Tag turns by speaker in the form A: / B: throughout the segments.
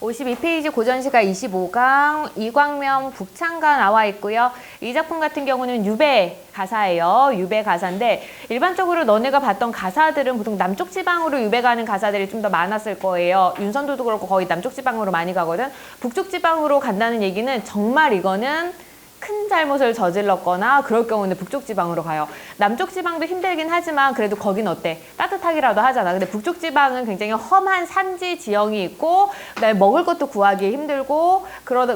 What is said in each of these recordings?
A: 52페이지 고전시가 25강 이광명 북창가 나와 있고요. 이 작품 같은 경우는 유배 가사예요. 유배 가사인데 일반적으로 너네가 봤던 가사들은 보통 남쪽 지방으로 유배 가는 가사들이 좀 더 많았을 거예요. 윤선도도 그렇고 거의 남쪽 지방으로 많이 가거든. 북쪽 지방으로 간다는 얘기는 정말 이거는 큰 잘못을 저질렀거나 그럴 경우는 북쪽 지방으로 가요. 남쪽 지방도 힘들긴 하지만 그래도 거긴 어때? 따뜻하기라도 하잖아. 근데 북쪽 지방은 굉장히 험한 산지 지형이 있고 그다음에 먹을 것도 구하기 힘들고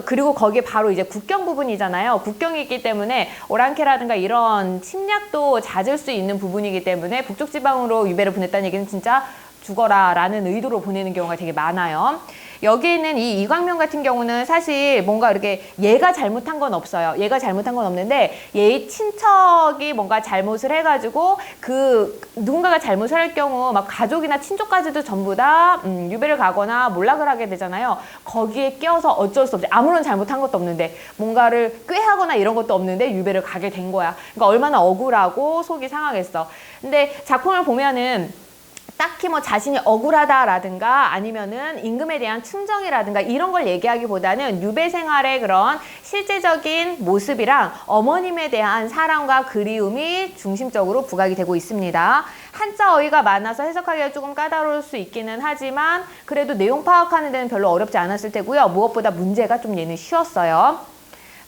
A: 그리고 거기에 바로 이제 국경 부분이잖아요. 국경이 있기 때문에 오랑캐라든가 이런 침략도 잦을 수 있는 부분이기 때문에 북쪽 지방으로 유배를 보냈다는 얘기는 진짜 죽어라 라는 의도로 보내는 경우가 되게 많아요. 여기에는 이 이광명 같은 경우는 사실 뭔가 이렇게 얘가 잘못한 건 없어요. 얘가 잘못한 건 없는데 얘의 친척이 뭔가 잘못을 해가지고 누군가가 잘못을 할 경우 막 가족이나 친족까지도 전부 다 유배를 가거나 몰락을 하게 되잖아요. 거기에 껴서 어쩔 수 없이 아무런 잘못한 것도 없는데 뭔가를 꾀하거나 이런 것도 없는데 유배를 가게 된 거야. 그러니까 얼마나 억울하고 속이 상하겠어. 근데 작품을 보면은 딱히 뭐 자신이 억울하다라든가 아니면은 임금에 대한 충정이라든가 이런 걸 얘기하기보다는 유배 생활의 그런 실제적인 모습이랑 어머님에 대한 사랑과 그리움이 중심적으로 부각이 되고 있습니다. 한자 어휘가 많아서 해석하기가 조금 까다로울 수 있기는 하지만 그래도 내용 파악하는 데는 별로 어렵지 않았을 테고요. 무엇보다 문제가 좀 얘는 쉬웠어요.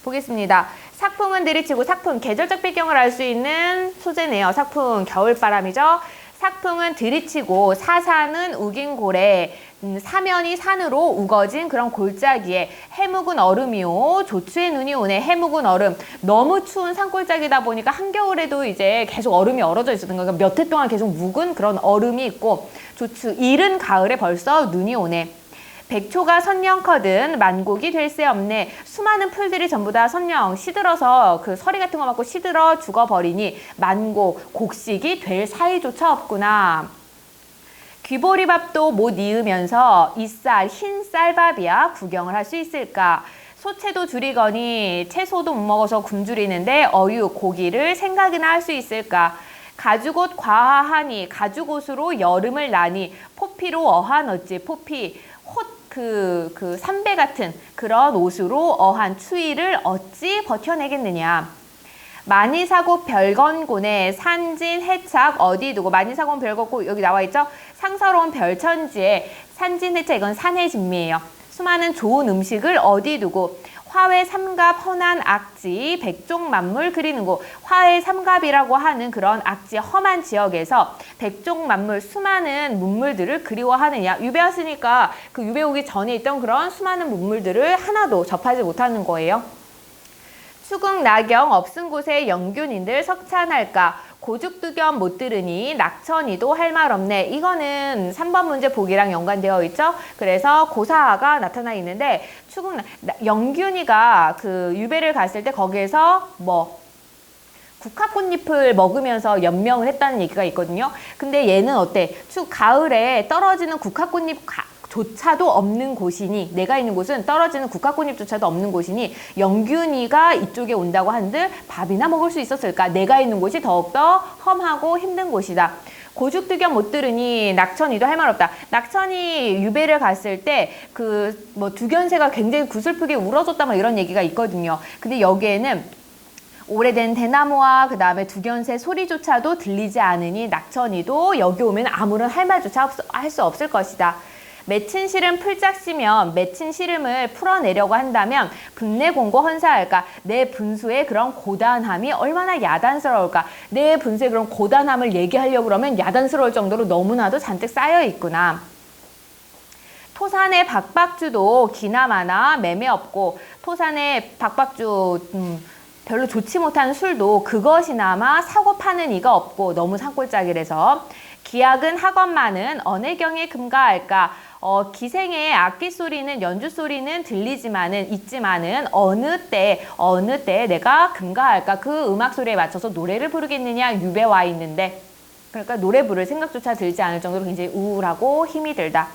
A: 보겠습니다. 사풍은 들이치고 사풍, 계절적 배경을 알 수 있는 소재네요. 사풍, 겨울바람이죠. 사풍은 들이치고 사산은 우긴 고래, 사면이 산으로 우거진 그런 골짜기에 해묵은 얼음이요. 조추의 눈이 오네. 해묵은 얼음. 너무 추운 산골짜기다 보니까 한겨울에도 이제 계속 얼음이 얼어져 있었던 거예요. 몇 해 동안 계속 묵은 그런 얼음이 있고 조추, 이른 가을에 벌써 눈이 오네. 백초가 선령커든 만곡이 될 새 없네. 수많은 풀들이 전부 다 선령 시들어서 그 서리 같은 거 맞고 시들어 죽어버리니 만곡 곡식이 될 사이조차 없구나. 귀보리밥도 못 이으면서 이 쌀 흰 쌀밥이야 구경을 할 수 있을까. 소채도 줄이거니 채소도 못 먹어서 굶주리는데 어육 고기를 생각이나 할 수 있을까. 가죽옷 과하하니 가죽옷으로 여름을 나니 포피로 어한 어찌 포피 그 삼배 같은 그런 옷으로 어한 추위를 어찌 버텨내겠느냐. 많이 사고 별건곤에 산진 해착 어디 두고. 많이 사고 별건곤 여기 나와 있죠. 상서로운 별천지에 산진 해착 이건 산의 진미예요. 수많은 좋은 음식을 어디 두고. 화훼 삼갑 헌한 악지 백종 만물 그리는 곳. 화훼 삼갑이라고 하는 그런 악지 험한 지역에서 백종 만물 수많은 문물들을 그리워하느냐. 유배 왔으니까 그 유배 오기 전에 있던 그런 수많은 문물들을 하나도 접하지 못하는 거예요. 추궁 나경 없은 곳에 영균인들 석찬할까. 고죽두겸 못 들으니 낙천이도 할 말 없네. 이거는 3번 문제 보기랑 연관되어 있죠. 그래서 고사가 나타나 있는데 추궁 영균이가 그 유배를 갔을 때 거기에서 뭐 국화꽃잎을 먹으면서 연명을 했다는 얘기가 있거든요. 근데 얘는 어때? 가을에 떨어지는 국화꽃잎 조차도 없는 곳이니, 내가 있는 곳은 떨어지는 국화꽃잎조차도 없는 곳이니 영균이가 이쪽에 온다고 한들 밥이나 먹을 수 있었을까? 내가 있는 곳이 더욱더 험하고 힘든 곳이다. 고죽두겸 못 들으니 낙천이도 할 말 없다. 낙천이 유배를 갔을 때 그 뭐 두견새가 굉장히 구슬프게 울어줬다 뭐 이런 얘기가 있거든요. 근데 여기에는 오래된 대나무와 그 다음에 두견새 소리조차도 들리지 않으니 낙천이도 여기 오면 아무런 할 말조차 할 수 없을 것이다. 맺힌 시름 풀짝시면 맺힌 시름을 풀어내려고 한다면 분내공고 헌사할까. 내 분수의 그런 고단함이 얼마나 야단스러울까. 내 분수의 그런 고단함을 얘기하려고 그러면 야단스러울 정도로 너무나도 잔뜩 쌓여 있구나. 토산의 박박주도 기나마나 매매 없고. 토산의 박박주 별로 좋지 못한 술도 그것이나마 사고 파는 이가 없고. 너무 산골짜기라서. 기악은 학원만은 어느 경에 금가할까. 기생의 악기 소리는 연주 소리는 있지만은 어느 때 내가 금가할까. 그 음악 소리에 맞춰서 노래를 부르겠느냐. 유배 와 있는데 그러니까 노래 부를 생각조차 들지 않을 정도로 굉장히 우울하고 힘이 들다.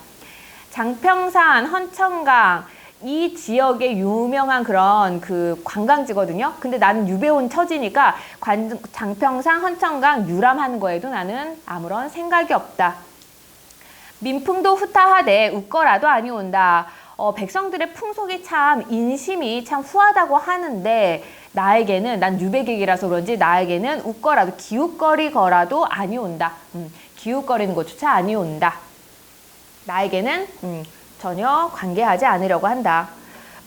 A: 장평산, 헌천강 이 지역의 유명한 그런 그 관광지거든요. 근데 나는 유배 온 처지니까 장평산, 헌천강 유람하는 거에도 나는 아무런 생각이 없다. 민풍도 후타하되 웃거라도 아니온다. 백성들의 풍속이 참 인심이 참 후하다고 하는데 나에게는 난 유배객이라서 그런지 나에게는 웃거라도 기웃거리거라도 아니온다. 기웃거리는 것조차 아니온다. 나에게는 전혀 관계하지 않으려고 한다.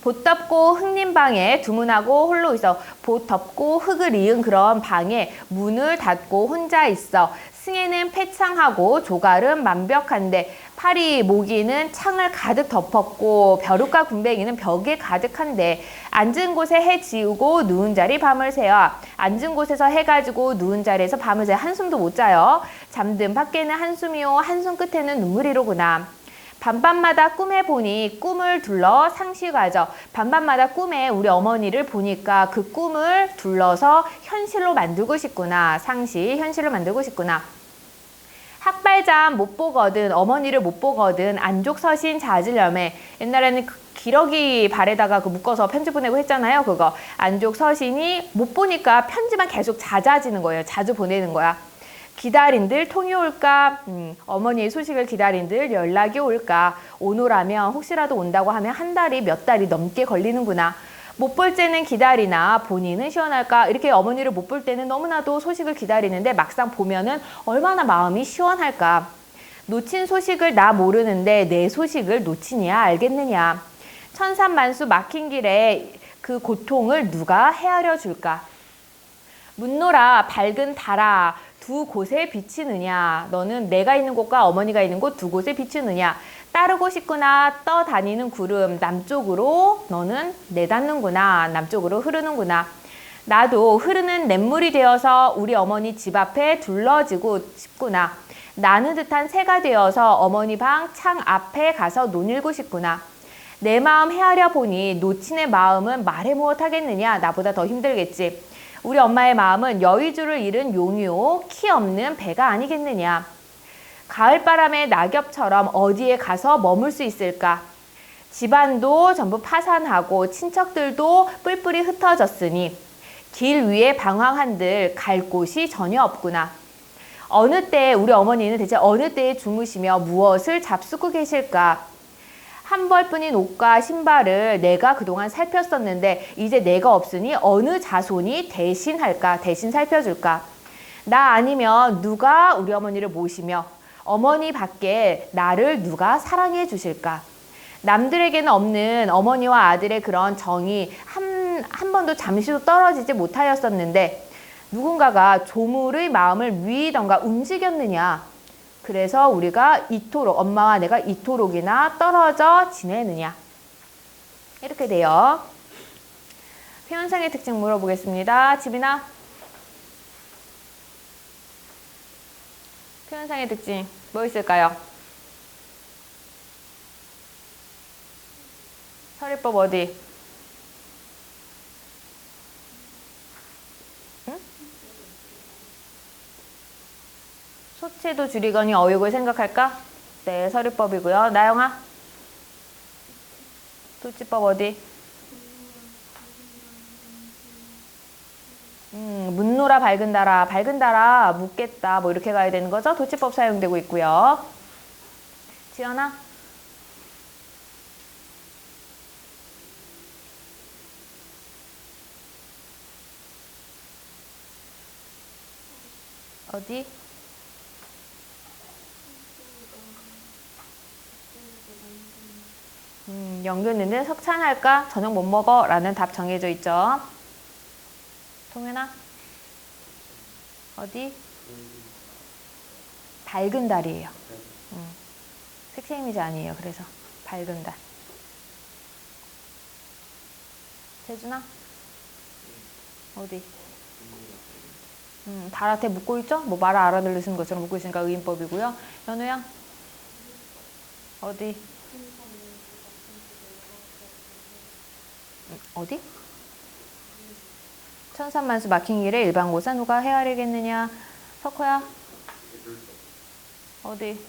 A: 봇 덮고 흙님방에 두문하고 홀로 있어. 봇 덮고 흙을 이은 그런 방에 문을 닫고 혼자 있어. 승에는 패창하고 조갈은 완벽한데 파리 모기는 창을 가득 덮었고 벼룩과 군뱅이는 벽에 가득한데 앉은 곳에 해 지우고 누운 자리 밤을 새어. 앉은 곳에서 해 가지고 누운 자리에서 밤을 새. 한숨도 못 자요. 잠든 밖에는 한숨이요 한숨 끝에는 눈물이로구나. 밤밤마다 꿈에 보니 꿈을 둘러 상시가져. 밤밤마다 꿈에 우리 어머니를 보니까 그 꿈을 둘러서 현실로 만들고 싶구나. 상시, 현실로 만들고 싶구나. 학발잠 못 보거든, 어머니를 못 보거든, 안족 서신 잦으려매. 옛날에는 기러기 발에다가 그 묶어서 편지 보내고 했잖아요. 그거. 안족 서신이 못 보니까 편지만 계속 잦아지는 거예요. 자주 보내는 거야. 기다린들 통이 올까? 어머니의 소식을 기다린들 연락이 올까? 오노라면 혹시라도 온다고 하면 한 달이 몇 달이 넘게 걸리는구나. 못 볼 때는 기다리나 본인은 시원할까? 이렇게 어머니를 못 볼 때는 너무나도 소식을 기다리는데 막상 보면은 얼마나 마음이 시원할까? 놓친 소식을 나 모르는데 내 소식을 놓치냐 알겠느냐? 천산만수 막힌 길에 그 고통을 누가 헤아려 줄까? 문노라 밝은 달아 두 곳에 비치느냐. 너는 내가 있는 곳과 어머니가 있는 곳 두 곳에 비추느냐. 따르고 싶구나. 떠다니는 구름 남쪽으로 너는 내닫는구나. 남쪽으로 흐르는구나. 나도 흐르는 냇물이 되어서 우리 어머니 집 앞에 둘러지고 싶구나. 나는 듯한 새가 되어서 어머니 방 창 앞에 가서 논일고 싶구나. 내 마음 헤아려 보니 놓친의 마음은 말해 무엇하겠느냐. 나보다 더 힘들겠지. 우리 엄마의 마음은 여의주를 잃은 용요, 키 없는 배가 아니겠느냐. 가을바람의 낙엽처럼 어디에 가서 머물 수 있을까. 집안도 전부 파산하고 친척들도 뿔뿔이 흩어졌으니 길 위에 방황한들 갈 곳이 전혀 없구나. 어느 때 우리 어머니는 대체 어느 때에 주무시며 무엇을 잡수고 계실까. 한 벌뿐인 옷과 신발을 내가 그동안 살폈었는데 이제 내가 없으니 어느 자손이 대신할까? 대신 살펴줄까? 나 아니면 누가 우리 어머니를 모시며 어머니 밖에 나를 누가 사랑해 주실까? 남들에게는 없는 어머니와 아들의 그런 정이 한 번도 잠시도 떨어지지 못하였었는데 누군가가 조물의 마음을 위이던가 움직였느냐? 그래서 우리가 이토록 엄마와 내가 이토록이나 떨어져 지내느냐. 이렇게 돼요. 표현상의 특징 물어보겠습니다. 지민아. 표현상의 특징 뭐 있을까요? 서리법 어디? 소체도 줄이거니 어육을 생각할까? 네, 서리법이고요. 나영아? 도치법 어디? 문노라 밝은 달아, 밝은 달아, 묻겠다 뭐 이렇게 가야 되는 거죠? 도치법 사용되고 있고요. 지연아? 어디? 영균이는 석찬할까? 저녁 못 먹어? 라는 답 정해져 있죠. 동현아? 어디? 밝은 달이에요. 색채 이미지 아니에요. 그래서 밝은 달. 세준아? 어디? 달한테 묻고 있죠? 뭐 말을 알아들으시는 것처럼 묻고 있으니까 의인법이고요. 현우야? 어디? 어디? 천산만수 막힌 길에 일반고사 누가 헤아리겠느냐. 석호야? 어디?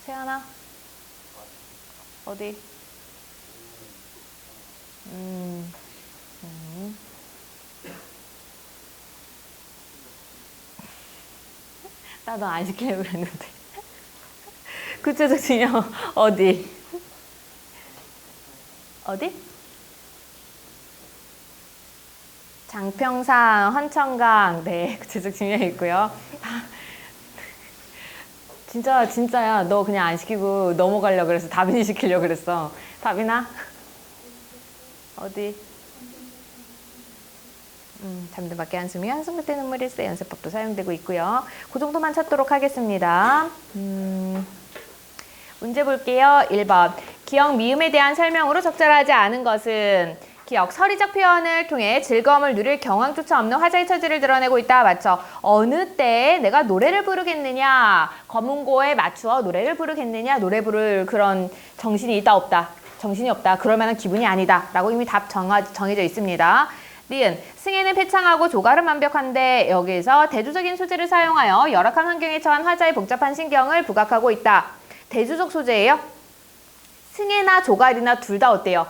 A: 세연아? 어디? 나도 안 시키려고 그랬는데. 구체적 증명 어디? 어디? 장평산, 헌천강, 네, 구체적 증명이 있고요. 진짜야. 너 그냥 안 시키고 넘어가려고 그랬어. 다빈이 시키려고 그랬어. 다빈아? 어디? 잠든 밖에 한숨이 한숨 끝에 눈물이 있어 연습법도 사용되고 있고요. 그 정도만 찾도록 하겠습니다. 문제 볼게요. 1번. 기억 미음에 대한 설명으로 적절하지 않은 것은 기억, 서리적 표현을 통해 즐거움을 누릴 경황조차 없는 화자의 처지를 드러내고 있다. 맞죠? 어느 때에 내가 노래를 부르겠느냐, 검은고에 맞추어 노래를 부르겠느냐, 노래 부를 그런 정신이 있다 없다, 정신이 없다, 그럴 만한 기분이 아니다 라고 이미 답 정해져 있습니다. 니은, 승혜는 패창하고 조갈은 완벽한데 여기서 대조적인 소재를 사용하여 열악한 환경에 처한 화자의 복잡한 신경을 부각하고 있다. 대조적 소재예요. 승혜나 조갈이나 둘 다 어때요?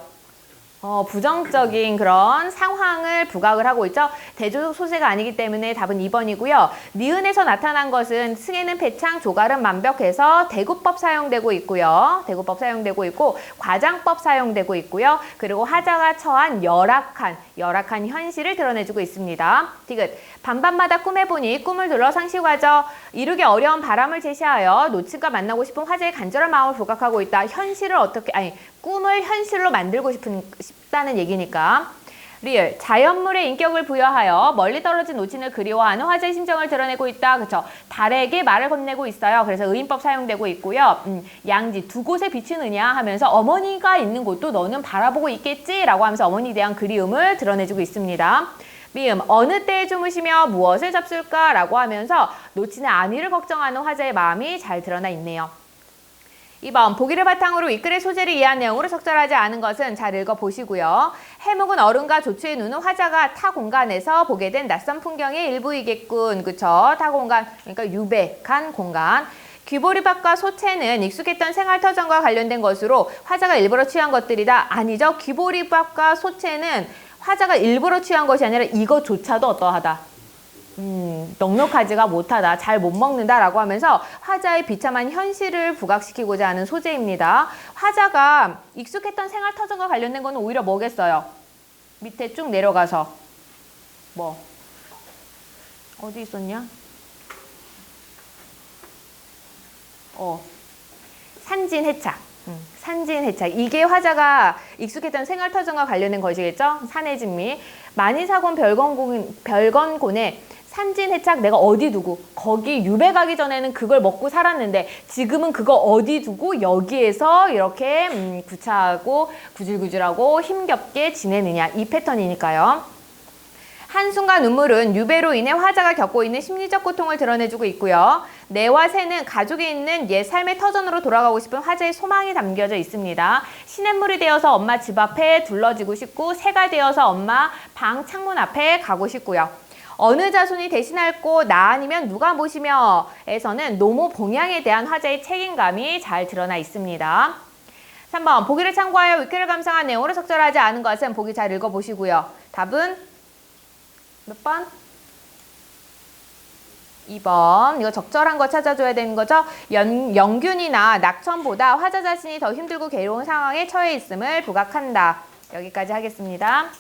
A: 부정적인 그런 상황을 부각을 하고 있죠. 대조적 소재가 아니기 때문에 답은 2번이고요. 니은에서 나타난 것은 승혜는 배창, 조갈은 만벽해서 대구법 사용되고 있고요. 대구법 사용되고 있고 과장법 사용되고 있고요. 그리고 화자가 처한 열악한 현실을 드러내주고 있습니다. 디귿, 반밤마다 꿈에 보니 꿈을 둘러 상시과저 이루기 어려운 바람을 제시하여 노친과 만나고 싶은 화제의 간절한 마음을 부각하고 있다. 꿈을 현실로 만들고 싶다는 얘기니까. 리을, 자연물의 인격을 부여하여 멀리 떨어진 노친을 그리워하는 화제의 심정을 드러내고 있다. 그쵸? 달에게 말을 건네고 있어요. 그래서 의인법 사용되고 있고요. 양지, 두 곳에 비추느냐 하면서 어머니가 있는 곳도 너는 바라보고 있겠지? 라고 하면서 어머니에 대한 그리움을 드러내주고 있습니다. 미음, 어느 때에 주무시며 무엇을 잡술까? 라고 하면서 노친의 안위를 걱정하는 화제의 마음이 잘 드러나 있네요. 2번, 보기를 바탕으로 이 글의 소재를 이해한 내용으로 적절하지 않은 것은 잘 읽어보시고요. 해묵은 어른과 조추의 눈은 화자가 타 공간에서 보게 된 낯선 풍경의 일부이겠군. 그쵸? 타 공간, 그러니까 유백한 공간. 귀보리밥과 소채는 익숙했던 생활터전과 관련된 것으로 화자가 일부러 취한 것들이다. 아니죠. 귀보리밥과 소채는 화자가 일부러 취한 것이 아니라 이것조차도 어떠하다. 넉넉하지가 못하다, 잘 못 먹는다 라고 하면서 화자의 비참한 현실을 부각시키고자 하는 소재입니다. 화자가 익숙했던 생활터전과 관련된 거는 오히려 뭐겠어요? 밑에 쭉 내려가서 어디 있었냐? 산진해착. 산진해착. 이게 화자가 익숙했던 생활터전과 관련된 것이겠죠? 산해진미. 만이사곤 별건곤에 산진해착 내가 어디 두고 거기 유배 가기 전에는 그걸 먹고 살았는데 지금은 그거 어디 두고 여기에서 이렇게 구차하고 구질구질하고 힘겹게 지내느냐 이 패턴이니까요. 한숨과 눈물은 유배로 인해 화자가 겪고 있는 심리적 고통을 드러내주고 있고요. 내와 새는 가족이 있는 옛 삶의 터전으로 돌아가고 싶은 화자의 소망이 담겨져 있습니다. 시냇물이 되어서 엄마 집 앞에 둘러지고 싶고 새가 되어서 엄마 방 창문 앞에 가고 싶고요. 어느 자손이 대신할 곳, 나 아니면 누가 모시며 에서는 노모 봉양에 대한 화자의 책임감이 잘 드러나 있습니다. 3번, 보기를 참고하여 위키를 감상한 내용으로 적절하지 않은 것은 보기 잘 읽어보시고요. 답은 몇 번? 2번. 이거 적절한 거 찾아줘야 되는 거죠. 영균이나 낙천보다 화자 자신이 더 힘들고 괴로운 상황에 처해 있음을 부각한다. 여기까지 하겠습니다.